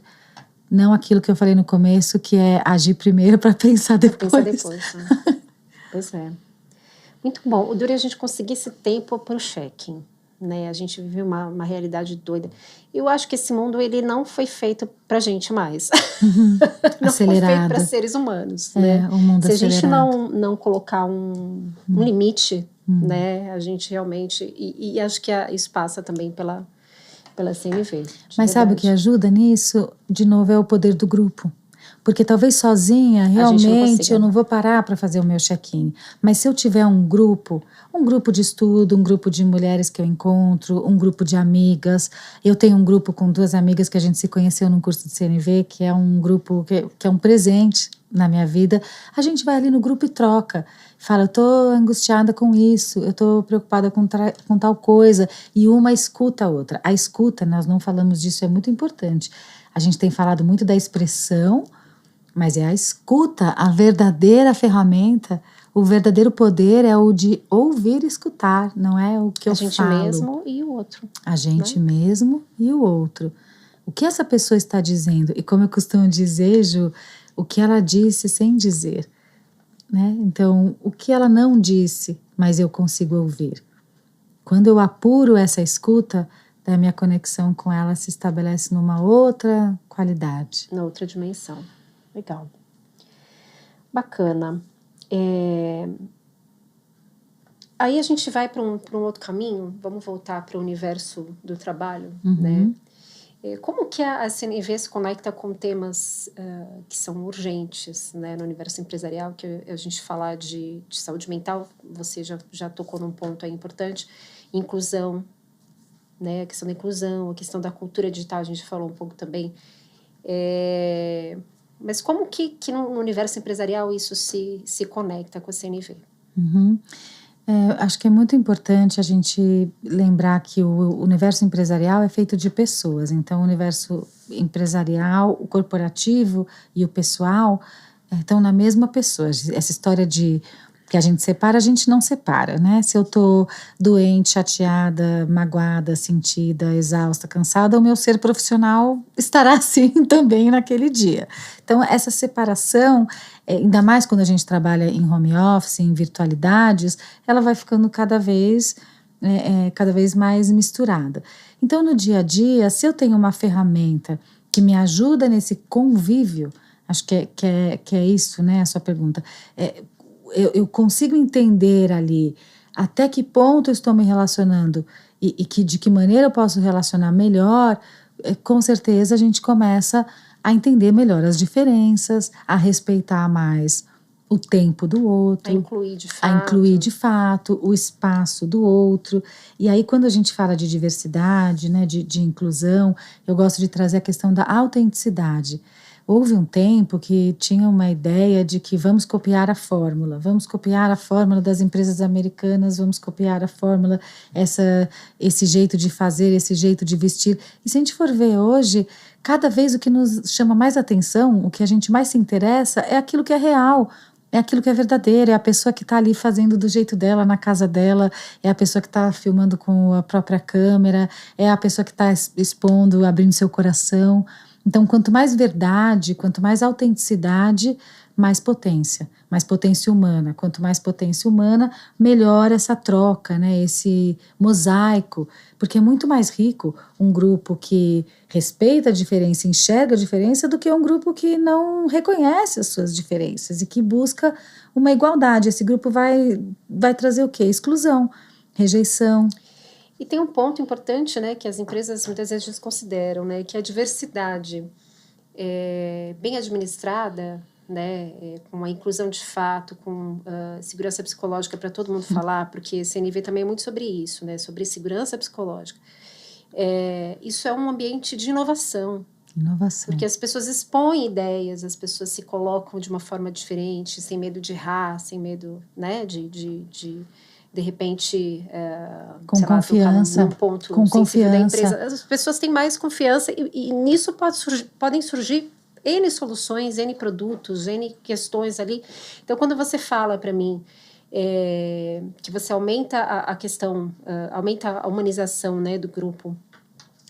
Não aquilo que eu falei no começo, que é agir primeiro para pensar depois. Pensar depois, né? Pois é. Muito bom. O duro é a gente conseguir esse tempo para o check-in, né? A gente vive uma realidade doida. Eu acho que esse mundo ele não foi feito para gente mais. Não acelerado. Foi feito para seres humanos, né? O mundo se acelerado. A gente não colocar um limite, né? A gente realmente... E acho que isso passa também pela CNV. Mas sabe o que ajuda nisso? De novo, é o poder do grupo. Porque talvez sozinha, realmente, eu não vou parar para fazer o meu check-in. Mas se eu tiver um grupo de estudo, um grupo de mulheres que eu encontro, um grupo de amigas. Eu tenho um grupo com 2 amigas que a gente se conheceu num curso de CNV, que é um grupo que é um presente na minha vida. A gente vai ali no grupo e troca. Fala, eu tô angustiada com isso, eu tô preocupada com tal coisa. E uma escuta a outra. A escuta, nós não falamos disso, é muito importante. A gente tem falado muito da expressão, mas é a escuta, a verdadeira ferramenta O verdadeiro poder é o de ouvir e escutar, não é o que eu falo. A gente mesmo e o outro. A gente mesmo e o outro. O que essa pessoa está dizendo? E como eu costumo dizer, Ju, o que ela disse sem dizer. Né? Então, o que ela não disse, mas eu consigo ouvir. Quando eu apuro essa escuta, a minha conexão com ela se estabelece numa outra qualidade. Na outra dimensão. Legal. Bacana. Aí a gente vai para um outro caminho, vamos voltar para o universo do trabalho, né? Como que a CNV se conecta com temas que são urgentes, né, no universo empresarial, que a gente falar de saúde mental, você já tocou num ponto aí importante, inclusão, né, a questão da inclusão, a questão da cultura digital, a gente falou um pouco também. Mas como que no universo empresarial isso se conecta com a CNV? Acho que é muito importante a gente lembrar que o universo empresarial é feito de pessoas. Então, o universo empresarial, o corporativo e o pessoal estão na mesma pessoa. Essa história de que a gente não separa, né? Se eu tô doente, chateada, magoada, sentida, exausta, cansada, o meu ser profissional estará assim também naquele dia. Então, essa separação, ainda mais quando a gente trabalha em home office, em virtualidades, ela vai ficando cada vez mais misturada. Então, no dia a dia, se eu tenho uma ferramenta que me ajuda nesse convívio, acho que é isso, né, a sua pergunta, eu consigo entender ali até que ponto eu estou me relacionando e de que maneira eu posso relacionar melhor, com certeza a gente começa a entender melhor as diferenças, a respeitar mais o tempo do outro, a incluir de fato o espaço do outro. E aí, quando a gente fala de diversidade, né, de inclusão, eu gosto de trazer a questão da autenticidade. Houve um tempo que tinha uma ideia de que vamos copiar a fórmula das empresas americanas, vamos copiar a fórmula, esse jeito de fazer, esse jeito de vestir. E se a gente for ver hoje, cada vez o que nos chama mais atenção, o que a gente mais se interessa é aquilo que é real, é aquilo que é verdadeiro, é a pessoa que está ali fazendo do jeito dela, na casa dela, é a pessoa que está filmando com a própria câmera, é a pessoa que está expondo, abrindo seu coração. Então, quanto mais verdade, quanto mais autenticidade, mais potência humana. Quanto mais potência humana, melhor essa troca, né? Esse mosaico, porque é muito mais rico um grupo que respeita a diferença, enxerga a diferença, do que um grupo que não reconhece as suas diferenças e que busca uma igualdade. Esse grupo vai trazer o quê? Exclusão, rejeição. E tem um ponto importante, né, que as empresas muitas vezes desconsideram, né, que a diversidade bem administrada, né, com a inclusão de fato, com segurança psicológica para todo mundo falar, porque CNV também é muito sobre isso, né, sobre segurança psicológica. Isso é um ambiente de inovação. Porque as pessoas expõem ideias, as pessoas se colocam de uma forma diferente, sem medo de errar, sem medo, né, de repente, com confiança, num ponto com sensível confiança da empresa. As pessoas têm mais confiança e nisso podem surgir N soluções, N produtos, N questões ali. Então, quando você fala para mim que você aumenta a questão, aumenta a humanização, né, do grupo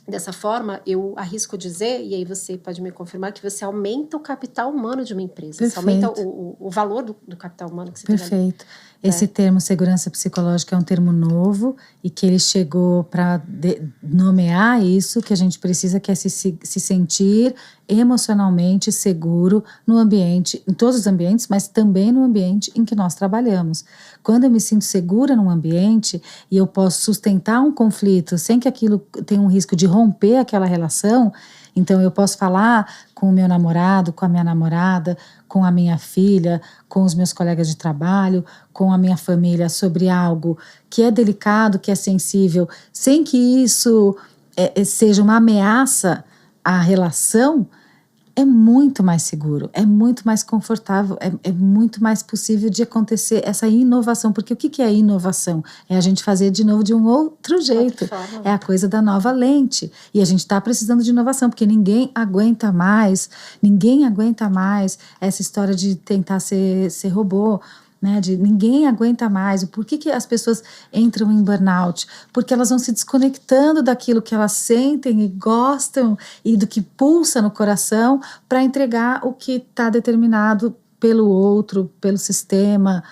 dessa forma, eu arrisco dizer, e aí você pode me confirmar, que você aumenta o capital humano de uma empresa. Perfeito. Você aumenta o valor do capital humano que você Perfeito. tem ali. Esse termo segurança psicológica é um termo novo e que ele chegou para nomear isso que a gente precisa, que é se sentir emocionalmente seguro no ambiente, em todos os ambientes, mas também no ambiente em que nós trabalhamos. Quando eu me sinto segura num ambiente e eu posso sustentar um conflito sem que aquilo tenha um risco de romper aquela relação, então eu posso falar com o meu namorado, com a minha namorada, com a minha filha, com os meus colegas de trabalho, com a minha família sobre algo que é delicado, que é sensível, sem que isso seja uma ameaça à relação, é muito mais seguro, é muito mais confortável, é muito mais possível de acontecer essa inovação. Porque o que é inovação? É a gente fazer de novo de um outro jeito. É a coisa da nova lente. E a gente está precisando de inovação, porque ninguém aguenta mais essa história de tentar ser robô. né? De ninguém aguenta mais. Por que as pessoas entram em burnout? Porque elas vão se desconectando daquilo que elas sentem e gostam e do que pulsa no coração para entregar o que está determinado pelo outro, pelo sistema.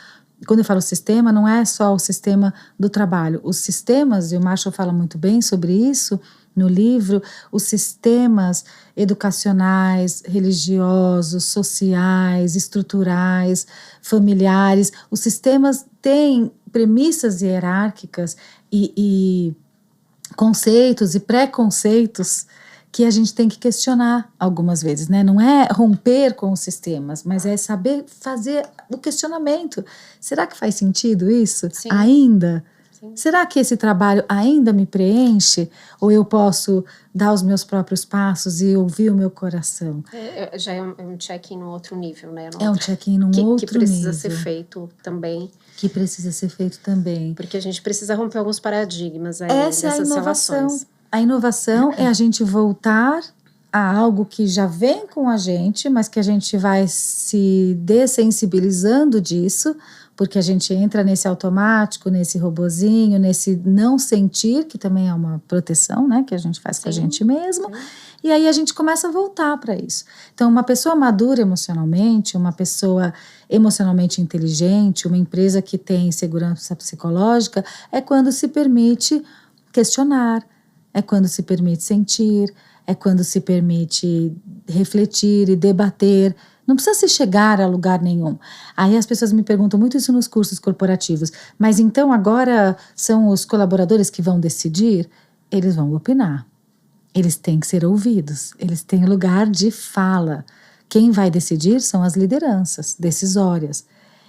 Quando eu falo sistema, não é só o sistema do trabalho. Os sistemas, e o Marshall fala muito bem sobre isso no livro, os sistemas educacionais, religiosos, sociais, estruturais, familiares, os sistemas têm premissas hierárquicas e conceitos e preconceitos que a gente tem que questionar algumas vezes, né? Não é romper com os sistemas, mas é saber fazer o questionamento. Será que faz sentido isso? Sim. Ainda? Sim. Será que esse trabalho ainda me preenche? Ou eu posso dar os meus próprios passos e ouvir o meu coração? Já é um check-in no outro nível, né? É um check-in num outro nível. Que precisa ser feito também. Que precisa ser feito também. Porque a gente precisa romper alguns paradigmas aí Essa é a dessas inovação. relações. A inovação é a gente voltar a algo que já vem com a gente, mas que a gente vai se dessensibilizando disso, porque a gente entra nesse automático, nesse robozinho, nesse não sentir, que também é uma proteção, né, que a gente faz com a gente mesmo. Sim. E aí a gente começa a voltar para isso. Então, uma pessoa madura emocionalmente, uma pessoa emocionalmente inteligente, uma empresa que tem segurança psicológica, é quando se permite questionar, é quando se permite sentir, é quando se permite refletir e debater. Não precisa se chegar a lugar nenhum. Aí as pessoas me perguntam muito isso nos cursos corporativos. Mas então agora são os colaboradores que vão decidir? Eles vão opinar. Eles têm que ser ouvidos. Eles têm lugar de fala. Quem vai decidir são as lideranças decisórias.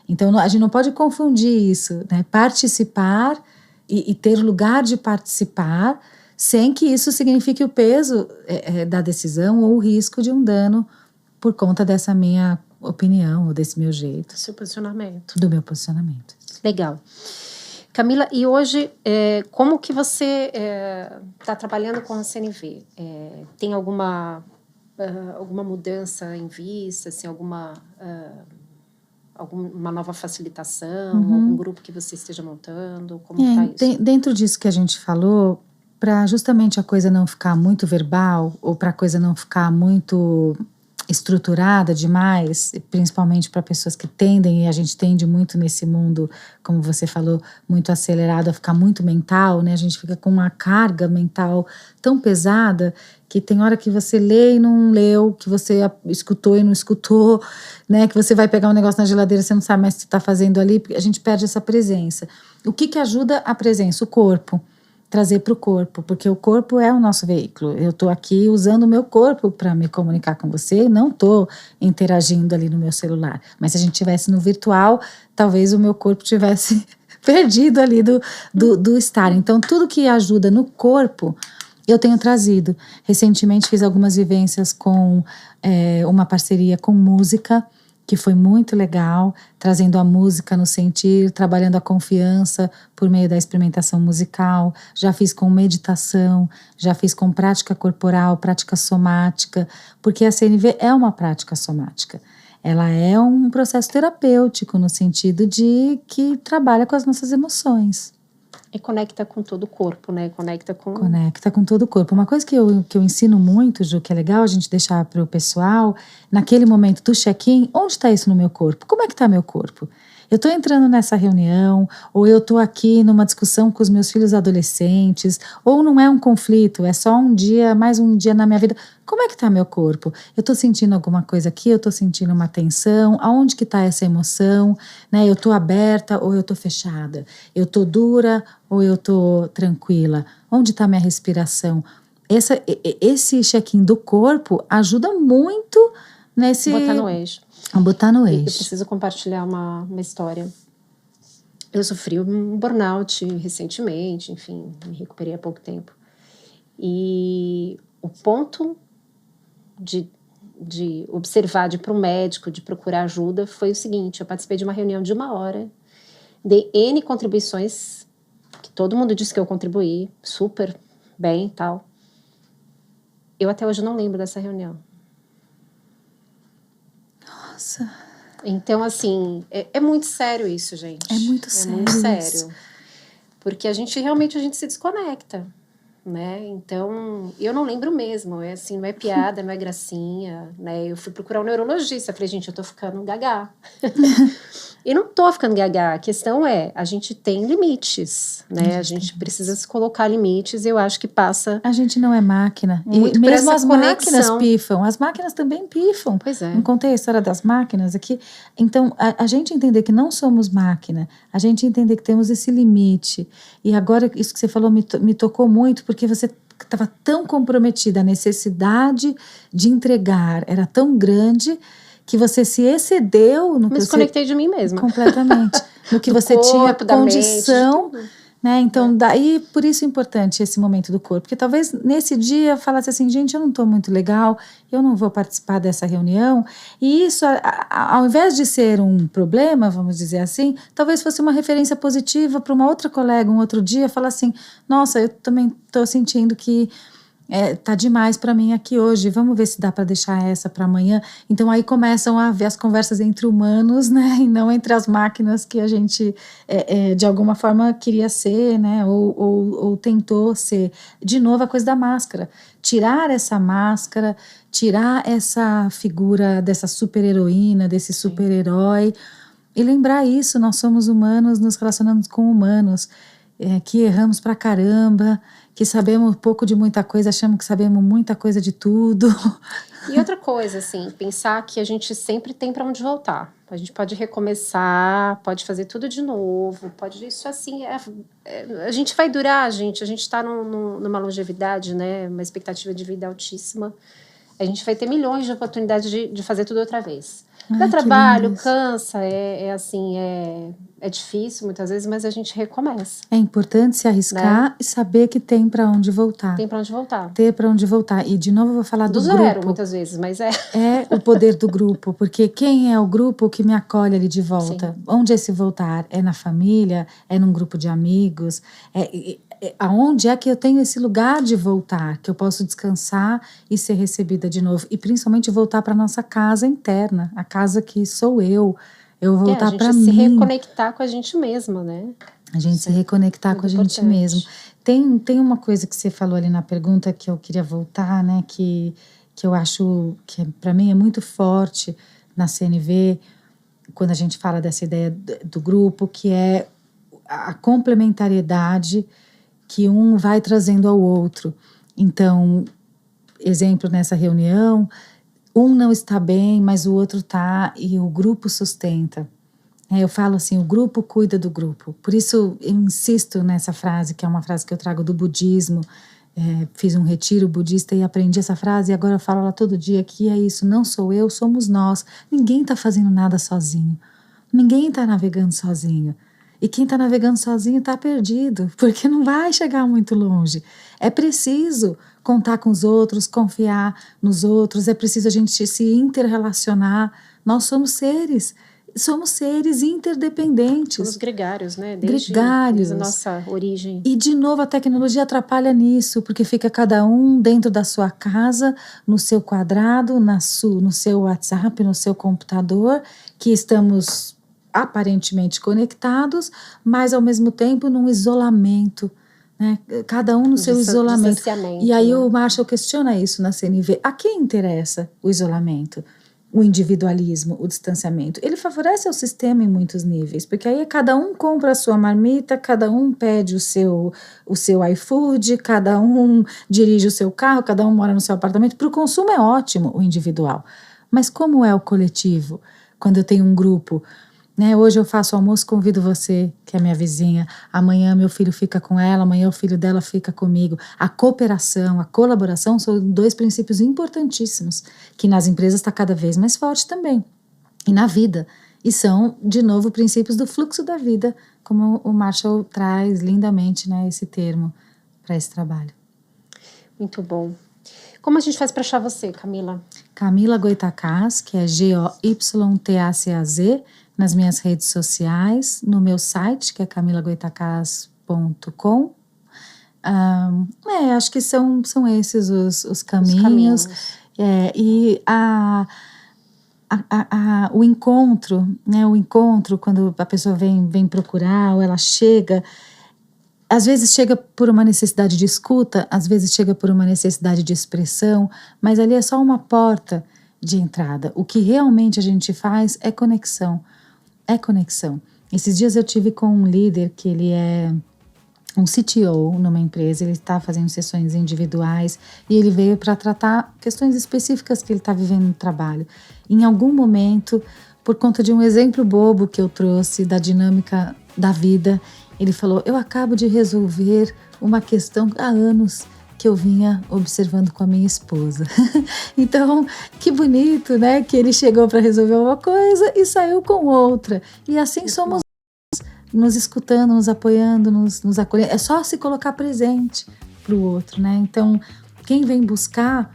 Então a gente não pode confundir isso, né? Participar e ter lugar de participar sem que isso signifique o peso da decisão ou o risco de um dano por conta dessa minha opinião ou desse meu jeito. Seu posicionamento. Do meu posicionamento. Legal. Camila, e hoje, como que você está trabalhando com a CNV? Tem alguma mudança em vista, assim, alguma nova facilitação, algum grupo que você esteja montando? Como está isso? Dentro disso que a gente falou, para justamente a coisa não ficar muito verbal ou para a coisa não ficar muito estruturada demais, principalmente para pessoas que tendem, e a gente tende muito nesse mundo, como você falou, muito acelerado, a ficar muito mental, né? A gente fica com uma carga mental tão pesada que tem hora que você lê e não leu, que você escutou e não escutou, né? Que você vai pegar um negócio na geladeira, você não sabe mais o que você está fazendo ali, porque a gente perde essa presença. O que ajuda a presença? O corpo. Trazer para o corpo, porque o corpo é o nosso veículo. Eu estou aqui usando o meu corpo para me comunicar com você e não estou interagindo ali no meu celular. Mas se a gente estivesse no virtual, talvez o meu corpo tivesse perdido ali do estar. Então, tudo que ajuda no corpo, eu tenho trazido. Recentemente fiz algumas vivências com uma parceria com música, que foi muito legal, trazendo a música no sentir, trabalhando a confiança por meio da experimentação musical. Já fiz com meditação, já fiz com prática corporal, prática somática, porque a CNV é uma prática somática. Ela é um processo terapêutico no sentido de que trabalha com as nossas emoções. E conecta com todo o corpo, né? Conecta com todo o corpo. Uma coisa que eu ensino muito, Ju, que é legal a gente deixar para o pessoal, naquele momento do check-in, onde está isso no meu corpo? Como é que está meu corpo? Eu estou entrando nessa reunião, ou eu estou aqui numa discussão com os meus filhos adolescentes, ou não é um conflito, é só um dia, mais um dia na minha vida. Como é que está meu corpo? Eu estou sentindo alguma coisa aqui, eu estou sentindo uma tensão, aonde que está essa emoção? Né? Eu estou aberta ou eu estou fechada? Eu estou dura ou eu estou tranquila? Onde está minha respiração? Esse check-in do corpo ajuda muito nesse... Botar no eixo. Botar no eixo. Eu preciso compartilhar uma história. Eu sofri um burnout recentemente, enfim, me recuperei há pouco tempo. E o ponto de observar, de ir para um médico, de procurar ajuda, foi o seguinte: eu participei de uma reunião de 1 hora, dei N contribuições, que todo mundo disse que eu contribuí, super bem e tal. Eu até hoje não lembro dessa reunião. Nossa. Então, assim, é muito sério isso, gente. É muito sério. É muito isso. sério. Porque a gente se desconecta, né? Então, eu não lembro mesmo. É assim, não é piada, não é gracinha, né? Eu fui procurar um neurologista. Falei, gente, eu tô ficando gaga. E não tô ficando gaga. A questão é, a gente tem limites, né? A gente precisa se colocar limites. E eu acho que passa... A gente não é máquina. Muito E por mesmo essa as máquinas conexão. pifam. As máquinas também pifam. Pois é. Não contei a história das máquinas aqui. Então, a gente entender que não somos máquina, a gente entender que temos esse limite. E agora, isso que você falou me tocou muito, porque você estava tão comprometida, a necessidade de entregar era tão grande que você se excedeu no que Me desconectei de mim mesma. completamente. No que você tinha condição, né? Então, daí, por isso é importante esse momento do corpo. Porque talvez nesse dia falasse assim, gente, eu não estou muito legal, eu não vou participar dessa reunião. E isso, ao invés de ser um problema, vamos dizer assim, talvez fosse uma referência positiva para uma outra colega, um outro dia, falar assim, nossa, eu também estou sentindo que tá demais para mim aqui hoje, vamos ver se dá para deixar essa para amanhã. Então aí começam a haver as conversas entre humanos, né, e não entre as máquinas que a gente de alguma forma queria ser, né, ou tentou ser. De novo a coisa da máscara, tirar essa máscara, tirar essa figura dessa super-heroína, desse super-herói, e lembrar isso, nós somos humanos, nos relacionamos com humanos, que erramos pra caramba, que sabemos pouco de muita coisa, achamos que sabemos muita coisa de tudo. E outra coisa, assim, pensar que a gente sempre tem para onde voltar. A gente pode recomeçar, pode fazer tudo de novo, pode isso assim, a gente vai durar, a gente está numa longevidade, né, uma expectativa de vida altíssima. A gente vai ter milhões de oportunidades de fazer tudo outra vez. Dá trabalho, cansa, assim, é difícil muitas vezes, mas a gente recomeça. É importante se arriscar, né? E saber que tem para onde voltar. Tem para onde voltar. Ter para onde voltar. E de novo eu vou falar do zero, grupo. muitas vezes, mas É o poder do grupo, porque quem é o grupo que me acolhe ali de volta? Sim. Onde é esse voltar? É na família? É num grupo de amigos? Aonde é que eu tenho esse lugar de voltar, que eu posso descansar e ser recebida de novo? E principalmente voltar para nossa casa interna, a casa que sou eu. Eu voltar para mim. A gente se reconectar com a gente mesma, né? A gente se reconectar com a gente mesmo. Tem uma coisa que você falou ali na pergunta que eu queria voltar, né? Que eu acho que para mim é muito forte na CNV, quando a gente fala dessa ideia do grupo, que é a complementariedade que um vai trazendo ao outro. Então, exemplo, nessa reunião, um não está bem, mas o outro está e o grupo sustenta. Eu falo assim, o grupo cuida do grupo. Por isso eu insisto nessa frase, que é uma frase que eu trago do budismo. Fiz um retiro budista e aprendi essa frase e agora eu falo ela todo dia, que é isso, não sou eu, somos nós. Ninguém está fazendo nada sozinho. Ninguém está navegando sozinho. E quem está navegando sozinho está perdido, porque não vai chegar muito longe. É preciso contar com os outros, confiar nos outros, é preciso a gente se interrelacionar. Nós somos seres interdependentes. Somos gregários, né? Desde a nossa origem. E, de novo, a tecnologia atrapalha nisso, porque fica cada um dentro da sua casa, no seu quadrado, no seu WhatsApp, no seu computador, que estamos aparentemente conectados, mas ao mesmo tempo num isolamento, né? Cada um no seu isolamento. E aí, né? O Marshall questiona isso na CNV. A quem interessa o isolamento? O individualismo, o distanciamento? Ele favorece o sistema em muitos níveis, porque aí cada um compra a sua marmita, cada um pede o seu iFood, cada um dirige o seu carro, cada um mora no seu apartamento. Para o consumo é ótimo o individual, mas como é o coletivo? Quando eu tenho um grupo, né? Hoje eu faço almoço, convido você, que é minha vizinha, amanhã meu filho fica com ela, amanhã o filho dela fica comigo. A cooperação, a colaboração são dois princípios importantíssimos, que nas empresas está cada vez mais forte também, e na vida. E são, de novo, princípios do fluxo da vida, como o Marshall traz lindamente, né, esse termo para esse trabalho. Muito bom. Como a gente faz para achar você, Camila? Camila Goitacaz, que é GOYTACAZ, nas minhas redes sociais, no meu site, que é camilagoitacaz.com. Acho que são esses os caminhos. E a o encontro, né? O encontro, quando a pessoa vem procurar ou ela chega, às vezes chega por uma necessidade de escuta, às vezes chega por uma necessidade de expressão, mas ali é só uma porta de entrada. O que realmente a gente faz é conexão. É conexão. Esses dias eu tive com um líder que ele é um CTO numa empresa, ele está fazendo sessões individuais e ele veio para tratar questões específicas que ele está vivendo no trabalho. Em algum momento, por conta de um exemplo bobo que eu trouxe da dinâmica da vida, ele falou: eu acabo de resolver uma questão há anos que eu vinha observando com a minha esposa. Então, que bonito, né? Que ele chegou para resolver uma coisa e saiu com outra. E assim somos, nos escutando, nos apoiando, nos acolhendo. É só se colocar presente para o outro, né? Então, quem vem buscar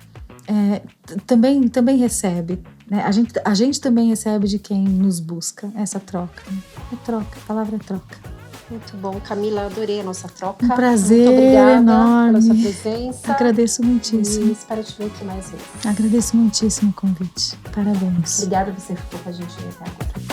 também recebe, né? A gente também recebe de quem nos busca. Essa troca, né? É troca, a palavra é troca. Muito bom, Camila, adorei a nossa troca. Um prazer muito obrigada enorme pela sua presença. Agradeço muitíssimo. E espero te ver aqui mais vezes. Agradeço muitíssimo o convite. Parabéns. Obrigada por você que ficou com a gente até agora.